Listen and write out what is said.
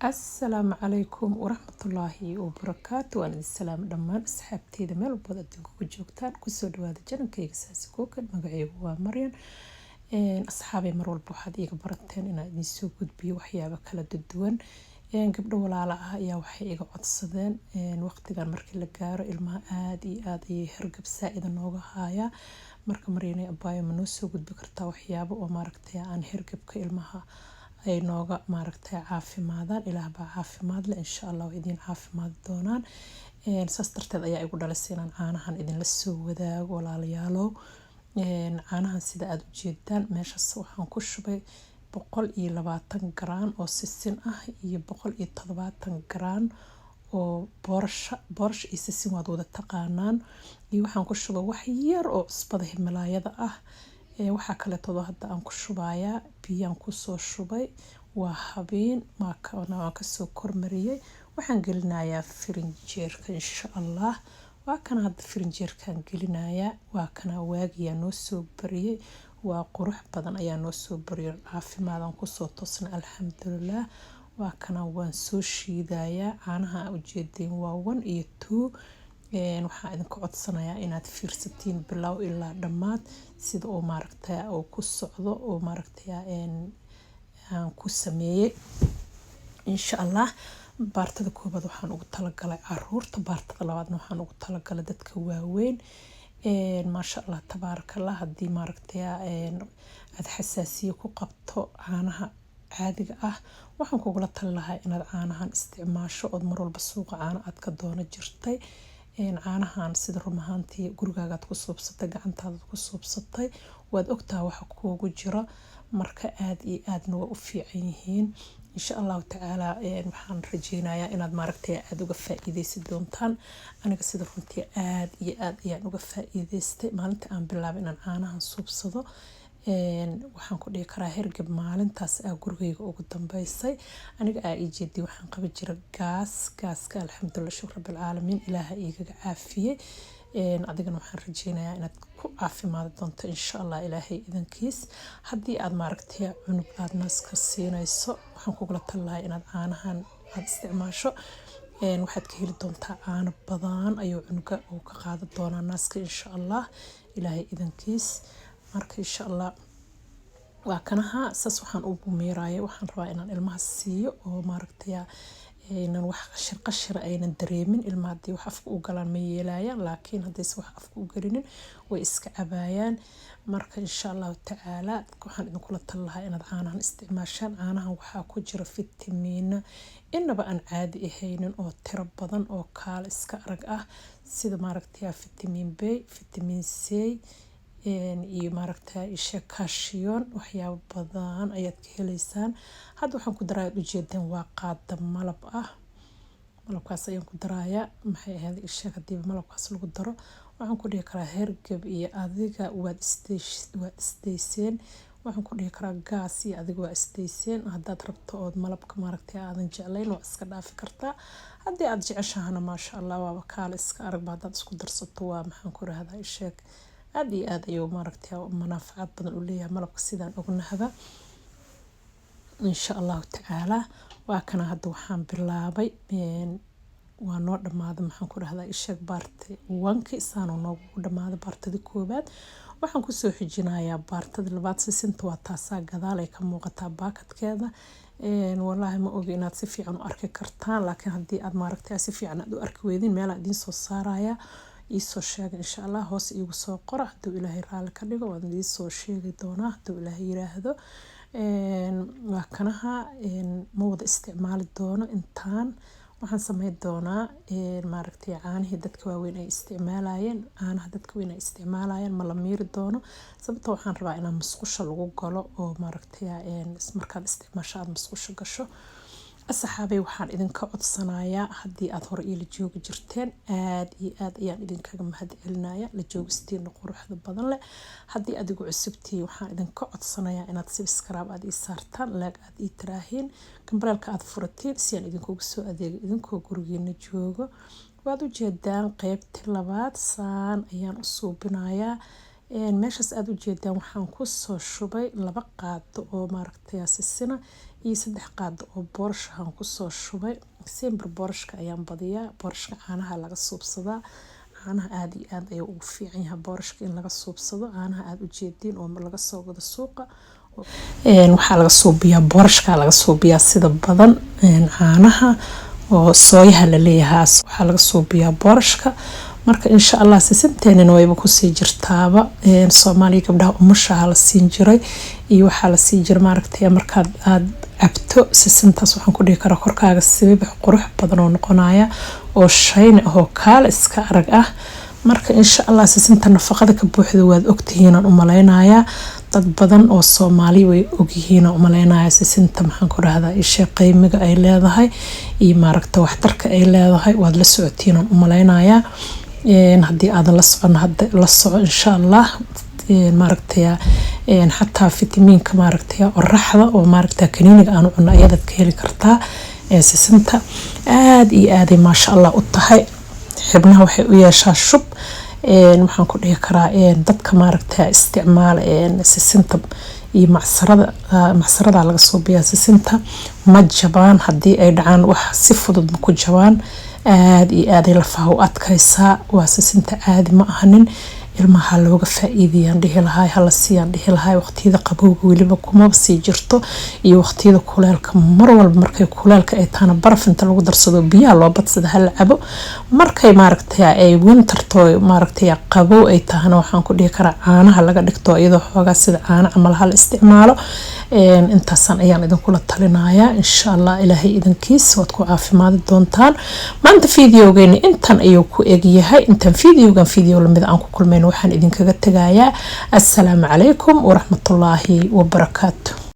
السلام عليكم ورحمة الله وبركاته. وأنا السلام دمان أصحابتي ذا ميل بدأ تنكو جوكتان كسر هذا جنن كيك ساسكوك مقعي ومريم أصحابي مروا البوحد إيق برتين إن نسوق بي وحيابة كلا ددوان قبل ولا لا يا وحي إيق عطسدين وقت كان مركي لقار الماء آدي هرقب سائدا نوغا هايا marka marina abaayo manoo soo gudbi kartaa waxyaabo oo maaragtay aan hirgabka ilmaha ay nooga maaragtay caafimaadaan ilaah baa caafimaad leh insha Allah way idin caafimaad doonaan saas darteed ayaa igu dhalisay inaan caanahan idin la soo wadaago walaalayaalo caanahan sida aad u jeedaan meeshaas waxaan ku shubay 120 gram oo sisin ah iyo 170 gram oo boorash iyo sisin waad wada taqaanaan iyo waxaan ku shubay wax yar oo cusbada Himalayada ah waxa kale todo hadda aan ku shubayaa biyaan ku soo shubay waa habeen ma ka soo kormariyay waxaan gelinayaa firinjeerka insha Allah waa kana hadda firinjeerkan gelinayaa waa kana waagiya noo soo bariyay waa qurux badan ayaa noo soo bariyay caafimaadaan ku soo toosna alxamdulillah waa kana waan soo shiidayaa caanaha u jeedeen waa 1 iyo 2 waxaan idinku codsanayaa inaad fiirsatiin bilow ilaa dhamaad sida oo maaragtay oo ku socdo oo maaragtay aan ku sameeyay insha Allah baartada koobaad waxaan ugu talagalay caruurta baartada labaadna waxaan ugu talagalay dadka waaweyn ma sha Allah tabarakallah hadii maaragtay aad xasaasiyo ku qabto caanaha caadiga ah waxaan kugula talinayaa inaad caanahan isticmaasho oo mar walba suuqa caana aad ka doono jirtay caanahan sida rumahantii gurigaaga ku suubsatay gacantaada ku suubsatay waad ogtaa waxa kuugu jira marka aad iyo aadna waa u fiican yihiin insha Allah taala waxaan rajeynayaa inaad maaragtay aad uga faa'iideysan doontaan aniga sida runtii aad iyo aad ayaan uga faa'iideystay maalinta aan bilaabay inaan caanahan suubsado waxaan ku dhigi karaa hergab maalintaas gurigayga ugu dambeysay aniga ii jeedii waxaan qabi jiray gaaska alxamdulillah shukr rabbil caalamiin ilaaha iiga caafiyay adigana waxaan rajeynayaa inaad ku caafimaad doonto insha Allah ilaahay idankiis hadii aad maaragtay cunug aad naaska siinayso waxaan kugula talinayaa inaad caanahan aad isticmaasho waxaad ka heli doontaa caano badan ayuu cunuga uu ka qaadan doonaa naaska insha Allah ilaahay idankiis marka insha Allah waa kanaha saas waxaan ugu meeraayay waxaan rabaa inaan ilmaha siiyo oo maaragtay inaan wax qashir aynan dareemin ilmaha wax afka u galaan ma yeelayaan laakiin hadii wax afka u galinin way iska cabayaan marka insha Allah taala waxaan idin kula talinayaa inaad caanahan isticmaashaan caanahan waxa ku jira fitamiino inaba aan caadi ahaynin oo tiro badan oo kaal iska arag ah sida maaragtay fitamiin B fitamiin C iyo maaragtay calcium waxyaabo badan ayaad ka heleysaan hadda waxaan ku darayaa ujeedin waa qaada malab ah malabkaas ayaan ku darayaa maxay ahayd hadii malabkaas lagu daro waxaan ku dhigi karaa hergab iyo adiga waad isdeyseen waxaan ku dhigi karaa gaas iyo adiga waa isdeyseen hadaad rabto oo malabka maaragtay aadan jeclayn waa iska dhaafi kartaa hadii aad jeceshahana ma sha Allah waa kaal iska arag baad isku darsato waa maxaan ku raahdaa aad iyo aad ayuu maaragtay manaafacaad badan u leeyahay malabka sidaan ognahaba insha Allah taala waa kana hadda waxaan bilaabay waa noo dhamaaday maxaan ku raahdaa baartay wanki saano noogu dhamaaday baartadii koobaad waxaan ku soo xijinayaa baartadii labaad sisinta waa taasa gadaal ay ka muuqataa baakadkeeda wallahi ma ogi inaad si fiican u arki kartaan laakiin hadii aad maaragtay si fiican aad u arki weydin meel aad idin soo saaraya iisoo sheega insha Allah hoos iigu soo qora haduu ilaahay raali ka dhigo waan idin soo sheegi doonaa haduu ilaahay yiraahdo waa kanaha ma wada isticmaali doono intaan waxaan sameyn doonaa maaragtay caanaha dadka waaweyn ay isticmaalayeen caanaha dadka weyn ay isticmaalayeen ma la miiri doono sababtoo waxaan rabaa inaan musqusha lagu galo oo maaragtay markaad isticmaasho aad musqusha gasho asxaabay waxaan idinka codsanayaa hadii aad hore ila joogi jirteen aad iyo aad ayaan idinkaga mahadcelinayaa la joogisteena quruxda badan leh hadii adigu cusubtii waxaan idinka codsanayaa inaad subscribe aad ii saartaan like aad ii tiraahin kambalka aad furatiin si aan idinkugu soo adeego idinkoo gurigeena joogo waad u jeedaan qaybtii labaad saan ayaan u suubinayaa meeshaas aad u jeedaan waxaan ku soo shubay 2 qaado oo maaragtay sisina iyo 3 qaado oo boorash aan ku soo shubay simbar boorashka ayaan badiyaa boorashka caanaha laga suubsadaa caanaha aad iyo aad ay ugu fiican yahay boorashka in laga suubsado caanaha aad u jeedin oo laga soo gado suuqa waxa laga suubiyaa boorashka laga suubiyaa sida badan caanaha oo sooyaha la leeyahay waxa laga suubiyaa boorashka marka insha Allah sisinteena wayba ku sii jirtaaba Soomaaliya gabdhaha umushaha la siin jiray iyo waxa la siin jiray maaragtay marka aad abto sisintaas waxaan ku dhigi karaa korkaaga sibib qurux badan oo noqonaya oo shayn oo kaal iska arag ah marka insha Allah sisinta nafaqada ka buuxdo waad ogtihiin u maleynaya dad badan oo Soomaali way ogyihiin u maleynaya sisinta maxaan ku raahdaa isha qiimiga ay leedahay iyo maaragtay waxtarka ay leedahay waad la socotiin u maleynaya haddii aad la socon hadda la soco insha Allah maaragtay xataa fitamiinka maaragtay qorraxda oo maaragtay kaniiniga aan cunno ayada ka heli kartaa sisinta aad iyo aad ma sha Allah u tahay xibnaha waxay u yeeshaa shub waxaan ku dhigi karaa dadka maaragtay isticmaal sisinta iyo macsarada laga soo biyaa sisinta ma jabaan haddii ay dhacaan wax si fudud ku jabaan aad iyo aad ay lafaha u adkaysaa waa sisinta aad ma ahanin ilmaha looga faa'iideyaan dhihi lahay hala siiyaan dhihi lahay waqtiyada qabowga waliba kuma sii jirto iyo waqtiyada kuleelka mar walba markay kuleelka ay taana baraf inta lagu darsado biyaha loo badsada hal cabo markay maaragtay ay winterto maaragtay qabow ay taana waxaan ku dhigi karaa caanaha laga dhigto iyadoo xoogaa sida caana camal hal isticmaalo intaasan ayaan idin kula talinayaa insha Allah ilaahay idinkiis waad ku caafimaad doontaan maanta fiidiyogeena intan ayuu ku egyahay intan fiidiyoo lamid aan ku kulmeen waxaan idinkaga tagayaa assalaamu calaykum wa rahmatullaahi wa barakaatuh